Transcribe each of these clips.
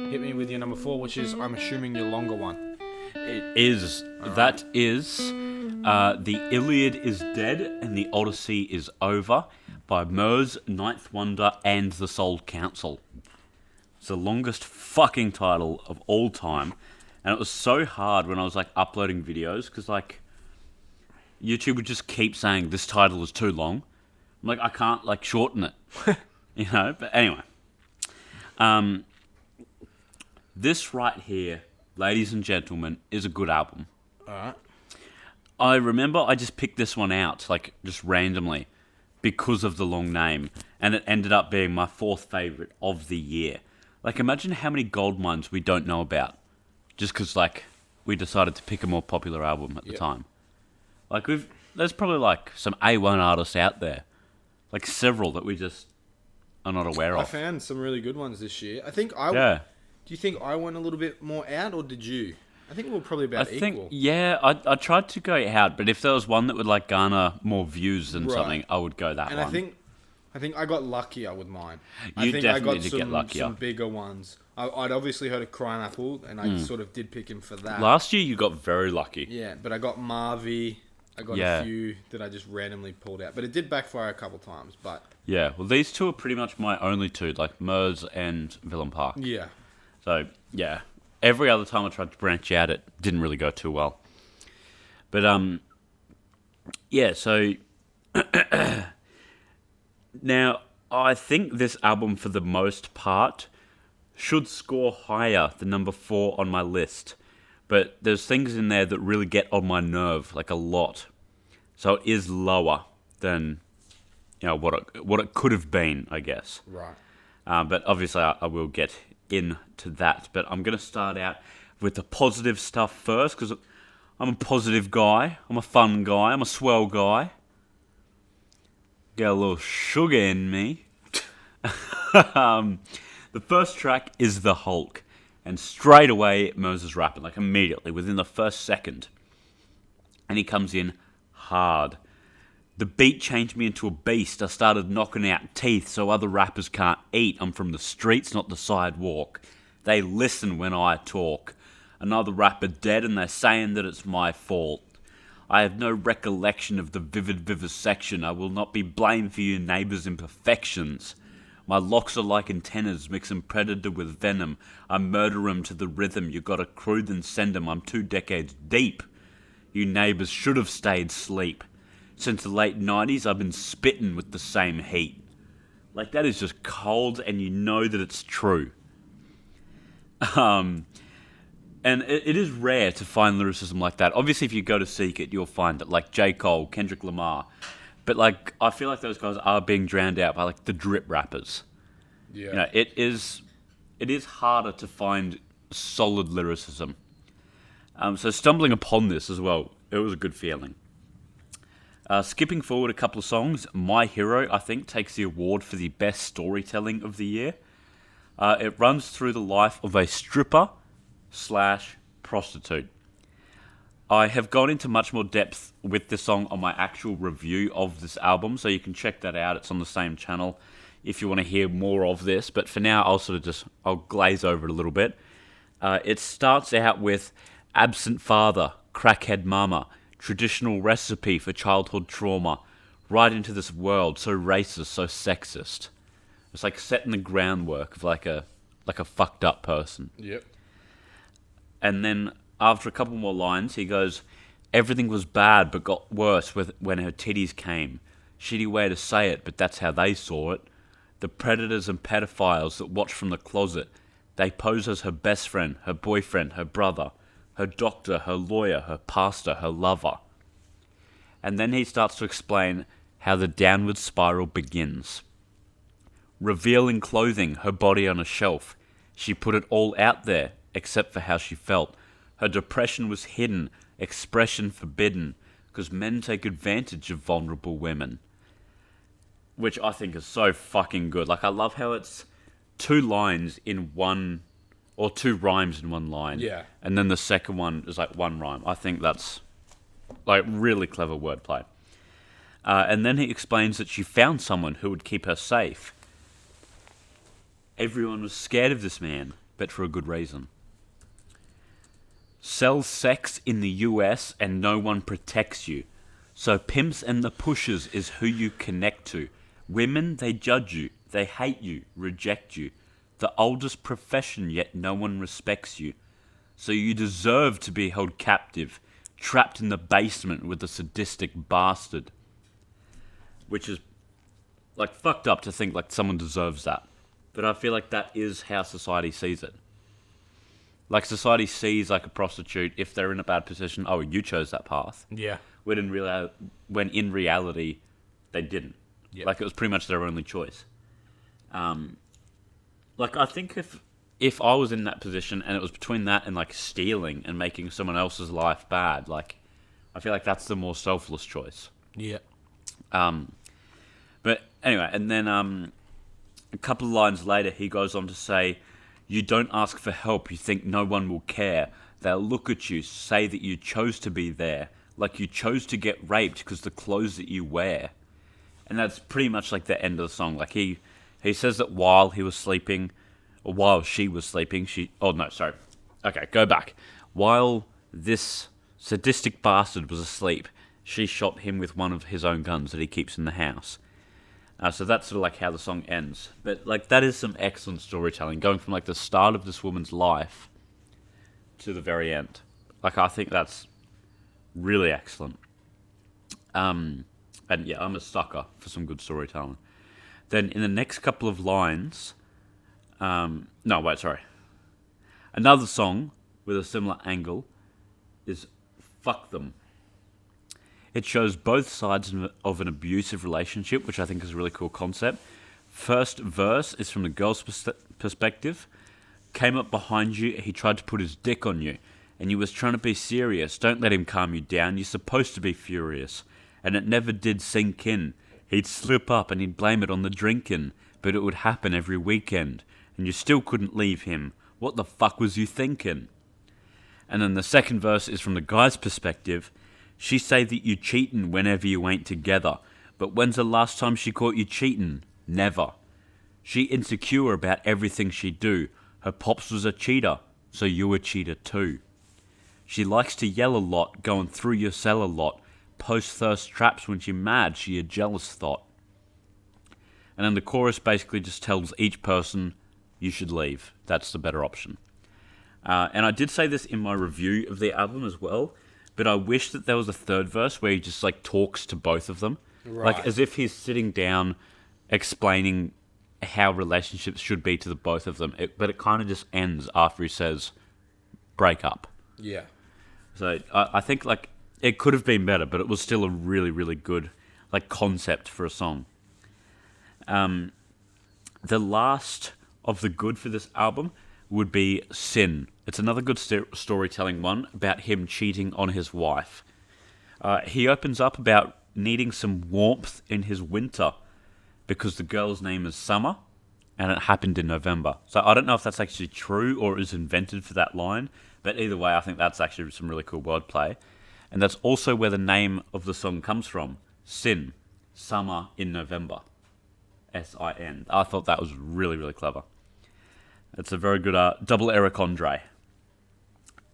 hit me with your number 4, which is, I'm assuming, your longer one. It is. That is The Iliad is Dead and the Odyssey is Over by Murs, Ninth Wonder, and the Soul Council. It's the longest fucking title of all time. And it was so hard when I was, like, uploading videos, because, like, YouTube would just keep saying, this title is too long. I'm like, I can't, like, shorten it. You know? But anyway. This right here, ladies and gentlemen, is a good album. Alright. I remember I just picked this one out, like, just randomly, because of the long name. And it ended up being my 4th favourite of the year. Like, imagine how many gold mines we don't know about. Just because, like, we decided to pick a more popular album at the time. Like, there's probably, like, some A1 artists out there. Like, several that we just are not aware of. I found some really good ones this year. I think Do you think I went a little bit more out, or did you? I think we were probably about equal. I tried to go out, but if there was one that would, like, garner more views than something, I would go that one. And I think I got luckier with mine. You definitely did get luckier. Some bigger ones. I'd obviously heard of Crying Apple, and I sort of did pick him for that. Last year, you got very lucky. Yeah, but I got Marvy. I got a few that I just randomly pulled out. But it did backfire a couple times. But yeah, well, these two are pretty much my only two, like Murs and Villain Park. Yeah. So, yeah. Every other time I tried to branch out, it didn't really go too well. But, yeah, so... Now, I think this album, for the most part, should score higher than number 4 on my list. But there's things in there that really get on my nerve, like a lot. So it is lower than, you know, what it could have been, I guess. Right. But obviously I will get into that. But I'm going to start out with the positive stuff first, because I'm a positive guy. I'm a fun guy. I'm a swell guy. Get a little sugar in me. The first track is The Hulk. And straight away, Moses rapping, like immediately, within the first second. And he comes in hard. The beat changed me into a beast. I started knocking out teeth so other rappers can't eat. I'm from the streets, not the sidewalk. They listen when I talk. Another rapper dead and they're saying that it's my fault. I have no recollection of the vivid vivisection. I will not be blamed for your neighbour's imperfections. My locks are like antennas, mixing predator with venom. I murder 'em to the rhythm. You got a crew, then send 'em. I'm 2 decades deep. You neighbours should have stayed asleep. Since the late 90s, I've been spitting with the same heat. Like, that is just cold, and you know that it's true. And it is rare to find lyricism like that. Obviously, if you go to seek it, you'll find it. Like J. Cole, Kendrick Lamar. But, like, I feel like those guys are being drowned out by, like, the drip rappers. Yeah. You know, it is harder to find solid lyricism. So stumbling upon this as well, it was a good feeling. Skipping forward a couple of songs, My Hero, I think, takes the award for the best storytelling of the year. It runs through the life of a stripper/prostitute. I have gone into much more depth with this song on my actual review of this album, so you can check that out. It's on the same channel if you want to hear more of this. But for now, I'll glaze over it a little bit. It starts out with absent father, crackhead mama, traditional recipe for childhood trauma, right into this world so racist, so sexist. It's like setting the groundwork of like a fucked up person. Yep. And then after a couple more lines, he goes, everything was bad but got worse when her titties came. Shitty way to say it, but that's how they saw it. The predators and pedophiles that watch from the closet, they pose as her best friend, her boyfriend, her brother, her doctor, her lawyer, her pastor, her lover. And then he starts to explain how the downward spiral begins. Revealing clothing, her body on a shelf. She put it all out there, except for how she felt. Her depression was hidden, expression forbidden, because men take advantage of vulnerable women. Which I think is so fucking good. Like, I love how it's 2 lines in one, or 2 rhymes in one line. Yeah. And then the second one is like 1 rhyme. I think that's, like, really clever wordplay. And then he explains that she found someone who would keep her safe. Everyone was scared of this man. but for a good reason. Sell sex in the US and no one protects you. So pimps and the pushers is who you connect to. Women, they judge you, they hate you, reject you. The oldest profession, yet no one respects you. So you deserve to be held captive, trapped in the basement with a sadistic bastard. Which is, like, fucked up to think, like, someone deserves that. But I feel like that is how society sees it. Like, society sees, like, a prostitute, if they're in a bad position, oh, you chose that path. Yeah. When in reality, they didn't. Yep. Like, it was pretty much their only choice. Like, I think if I was in that position and it was between that and, like, stealing and making someone else's life bad, like, I feel like that's the more selfless choice. Yeah. But anyway, and then a couple of lines later, he goes on to say, you don't ask for help, you think no one will care. They'll look at you, say that you chose to be there, like you chose to get raped because the clothes that you wear. And that's pretty much like the end of the song. Like he says that while he was sleeping, or while she was sleeping, go back. While this sadistic bastard was asleep, she shot him with one of his own guns that he keeps in the house. So that's sort of like how the song ends. But like that is some excellent storytelling, going from like the start of this woman's life to the very end. Like I think that's really excellent. And yeah, I'm a sucker for some good storytelling. Then in the next couple of lines, another song with a similar angle is "Fuck Them." It shows both sides of an abusive relationship, which I think is a really cool concept. First verse is from the girl's perspective. Came up behind you, he tried to put his dick on you, and you was trying to be serious. Don't let him calm you down, you're supposed to be furious. And it never did sink in. He'd slip up and he'd blame it on the drinking, but it would happen every weekend, and you still couldn't leave him. What the fuck was you thinking? And then the second verse is from the guy's perspective. She say that you cheatin' whenever you ain't together, but when's the last time she caught you cheatin'? Never. She insecure about everything she do. Her pops was a cheater, so you a cheater too. She likes to yell a lot, going through your cell a lot, post thirst traps when she mad, she a jealous thought. And then the chorus basically just tells each person, you should leave. That's the better option. And I did say this in my review of the album as well, but I wish that there was a third verse where he just like talks to both of them. Right. Like as if he's sitting down explaining how relationships should be to the both of them. But it kind of just ends after he says, break up. Yeah. So I think like it could have been better, but it was still a really, really good like concept for a song. The last of the good for this album would be Sin. It's another good storytelling one about him cheating on his wife. He opens up about needing some warmth in his winter because the girl's name is Summer and it happened in November. So I don't know if that's actually true or is invented for that line, but either way, I think that's actually some really cool wordplay. And that's also where the name of the song comes from. Sin. Summer in November. S-I-N. I thought that was really, really clever. It's a very good double Eric Andre.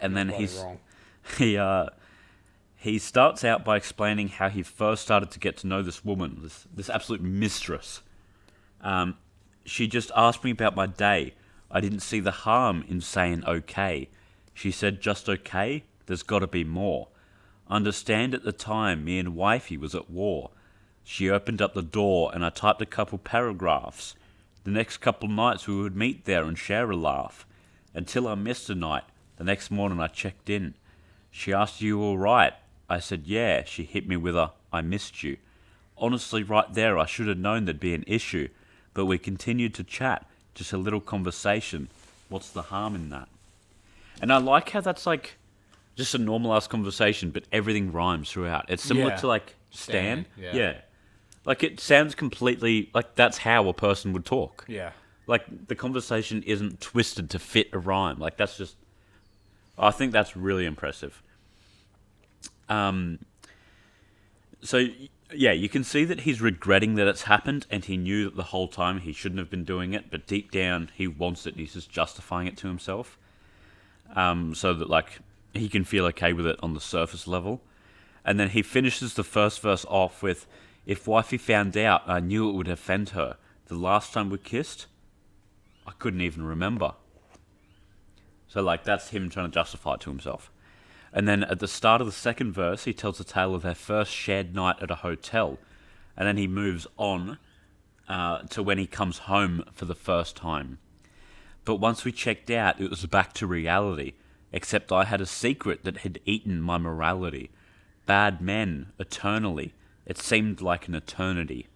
And then he starts out by explaining how he first started to get to know this woman, this absolute mistress. She just asked me about my day. I didn't see the harm in saying okay. She said, just okay? There's got to be more. Understand at the time me and wifey was at war. She opened up the door and I typed a couple paragraphs. The next couple nights we would meet there and share a laugh. Until I missed a night. The next morning I checked in. She asked, you all right? I said, yeah. She hit me with a, I missed you. Honestly, right there I should have known there'd be an issue. But we continued to chat. Just a little conversation. What's the harm in that? And I like how that's like just a normal-ass conversation, but everything rhymes throughout. It's similar to like Stan. Yeah. Like it sounds completely like that's how a person would talk. Yeah. Like the conversation isn't twisted to fit a rhyme. Like that's just, I think that's really impressive. So Yeah, you can see that he's regretting that it's happened, and he knew that the whole time he shouldn't have been doing it, but deep down he wants it, and he's just justifying it to himself. So that, like, he can feel okay with it on the surface level. And then he finishes the first verse off with, "If wifey found out, I knew it would offend her. The last time we kissed, I couldn't even remember." So, like, that's him trying to justify it to himself. And then at the start of the second verse, he tells the tale of their first shared night at a hotel. And then he moves on to when he comes home for the first time. "But once we checked out, it was back to reality. Except I had a secret that had eaten my morality. Bad men, eternally. It seemed like an eternity."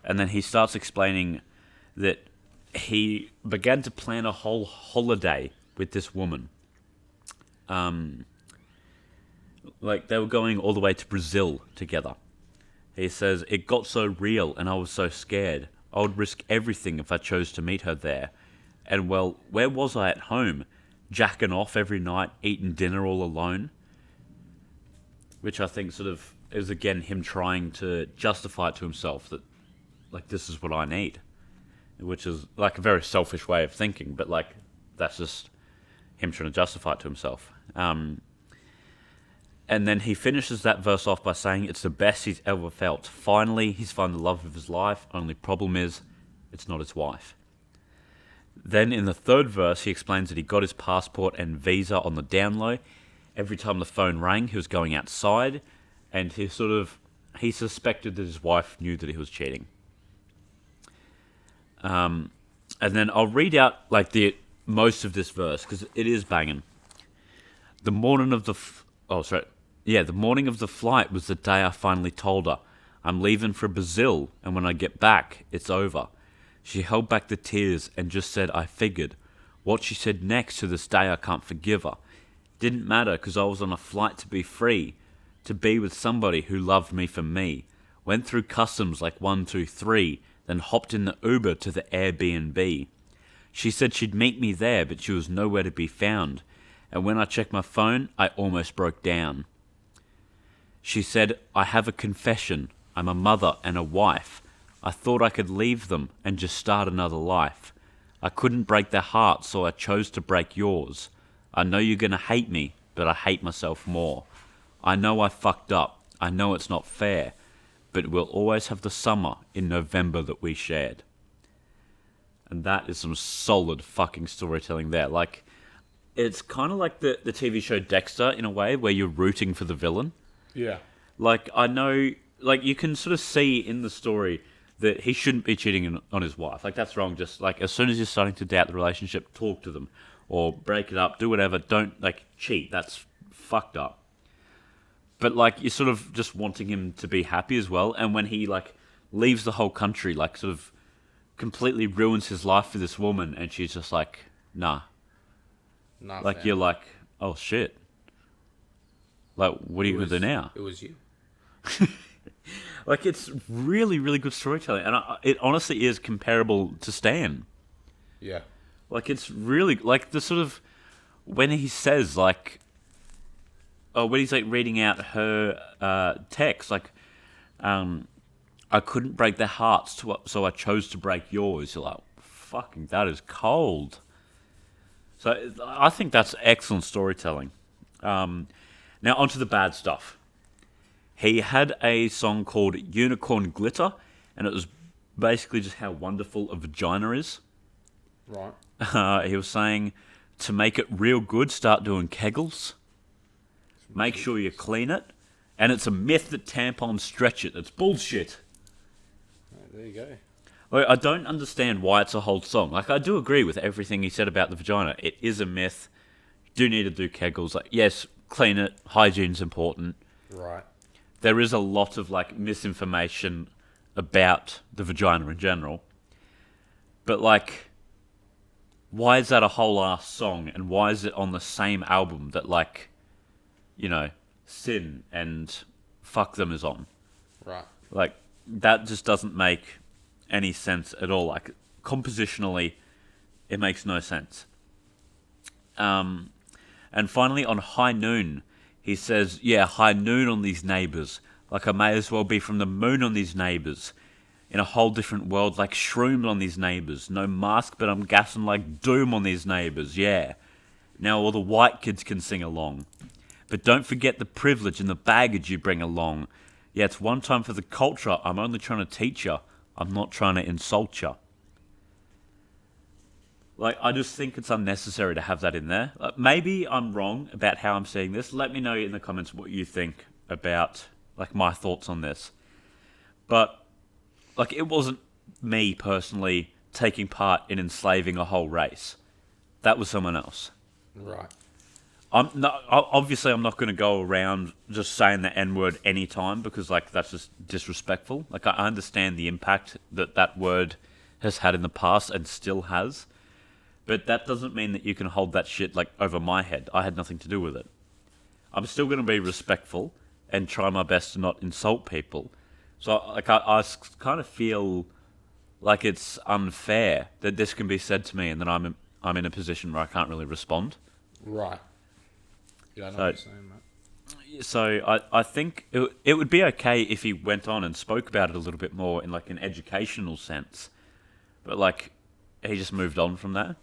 And then he starts explaining that he began to plan a whole holiday with this woman. Like, they were going all the way to Brazil together. He says, "It got so real and I was so scared. I would risk everything if I chose to meet her there. And, well, where was I at home? Jacking off every night, eating dinner all alone?" Which I think sort of is, again, him trying to justify it to himself that, like, this is what I need. Which is, like, a very selfish way of thinking, but, like, that's just him trying to justify it to himself. And then he finishes that verse off by saying it's the best he's ever felt. Finally, he's found the love of his life. Only problem is, it's not his wife. Then in the third verse, he explains that he got his passport and visa on the down low. Every time the phone rang, he was going outside, and he suspected that his wife knew that he was cheating. And then I'll read out, like, the most of this verse because it is banging. The morning of the flight was the day I finally told her, "I'm leaving for Brazil, and when I get back, it's over." She held back the tears and just said, "I figured." What she said next, to this day I can't forgive her. Didn't matter because I was on a flight to be free, to be with somebody who loved me for me. Went through customs like 1, 2, 3, then hopped in the Uber to the Airbnb. She said she'd meet me there, but she was nowhere to be found. And when I checked my phone, I almost broke down. She said, "I have a confession. I'm a mother and a wife. I thought I could leave them and just start another life. I couldn't break their hearts, so I chose to break yours. I know you're going to hate me, but I hate myself more. I know I fucked up. I know it's not fair. But we'll always have the summer in November that we shared." And that is some solid fucking storytelling there. Like, it's kind of like the TV show Dexter in a way, where you're rooting for the villain. Yeah. Like, I know, like, you can sort of see in the story that he shouldn't be cheating on his wife. Like, that's wrong. Just, like, as soon as you're starting to doubt the relationship, talk to them. Or break it up, do whatever. Don't, like, cheat. That's fucked up. But, like, you're sort of just wanting him to be happy as well. And when he, like, leaves the whole country, like, sort of completely ruins his life for this woman, and she's just like, nah. Like, fam. You're like, oh, shit. Like, what are you going to do now? It was you. Like, it's really, really good storytelling. And it honestly is comparable to Stan. Yeah. Like, it's really, like, the sort of, when he says, like, when he's, like, reading out her text, like, I couldn't break their hearts, so I chose to break yours. You're like, fucking, that is cold. So I think that's excellent storytelling. Now, onto the bad stuff. He had a song called Unicorn Glitter, and it was basically just how wonderful a vagina is. Right. He was saying, to make it real good, start doing kegels. Make sure you clean it. And it's a myth that tampons stretch it. It's bullshit. Right, there you go. Like, I don't understand why it's a whole song. Like, I do agree with everything he said about the vagina. It is a myth. You do need to do kegels. Like, yes, clean it. Hygiene's important. Right. There is a lot of, like, misinformation about the vagina in general. But, like, why is that a whole ass song? And why is it on the same album that, like, you know, Sin and Fuck Them is on? Right. Like, that just doesn't make any sense at all. Like, compositionally, it makes no sense. And finally, on High Noon, he says, yeah, high noon on these neighbours. Like, I may as well be from the moon on these neighbours. In a whole different world, like shroomed on these neighbours. No mask, but I'm gassing like doom on these neighbours, yeah. Now all the white kids can sing along. But don't forget the privilege and the baggage you bring along. Yeah, it's one time for the culture. I'm only trying to teach you. I'm not trying to insult you. Like, I just think it's unnecessary to have that in there. Maybe I'm wrong about how I'm seeing this. Let me know in the comments what you think about, like, my thoughts on this. But, like, it wasn't me personally taking part in enslaving a whole race. That was someone else. Right. Obviously, I'm not going to go around just saying the N-word anytime because, like, that's just disrespectful. Like, I understand the impact that word has had in the past and still has. But that doesn't mean that you can hold that shit, like, over my head. I had nothing to do with it. I'm still going to be respectful and try my best to not insult people. So, like, I kind of feel like it's unfair that this can be said to me and that I'm in a position where I can't really respond. Right. Yeah, I know what you're saying, mate. So I think it would be okay if he went on and spoke about it a little bit more in, like, an educational sense. But, like, he just moved on from that.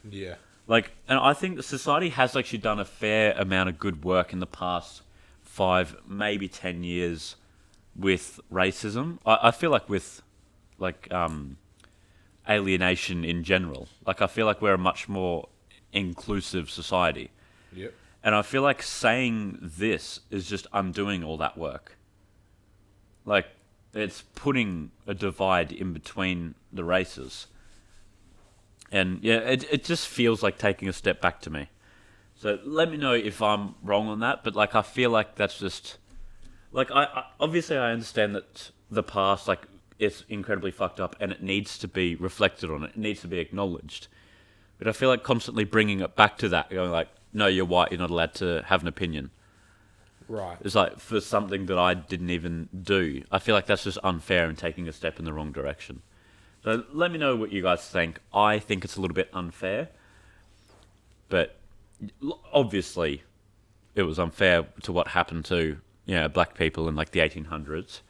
Yeah. Like, and I think society has actually done a fair amount of good work in the past 5, maybe 10 years with racism. I feel like with, like, alienation in general. Like, I feel like we're a much more inclusive society. Yep. And I feel like saying this is just undoing all that work. Like, it's putting a divide in between the races. And, yeah, it just feels like taking a step back to me. So let me know if I'm wrong on that, but, like, I feel like that's just... Like, I obviously I understand that the past, like, it's incredibly fucked up and it needs to be reflected on. It needs to be acknowledged. But I feel like constantly bringing it back to that, going like, no, you're white, you're not allowed to have an opinion. Right. It's like, for something that I didn't even do. I feel like that's just unfair and taking a step in the wrong direction. So let me know what you guys think. I think it's a little bit unfair. But obviously, it was unfair to what happened to, you know, black people in, like, the 1800s.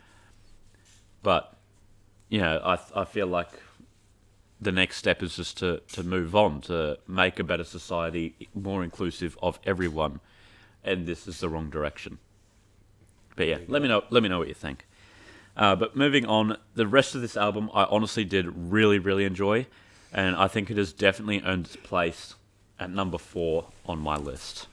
But, you know, I feel like the next step is just to move on, to make a better society, more inclusive of everyone. And this is the wrong direction. But yeah, let me know what you think. But moving on, the rest of this album I honestly did really, really enjoy. And I think it has definitely earned its place at number 4 on my list.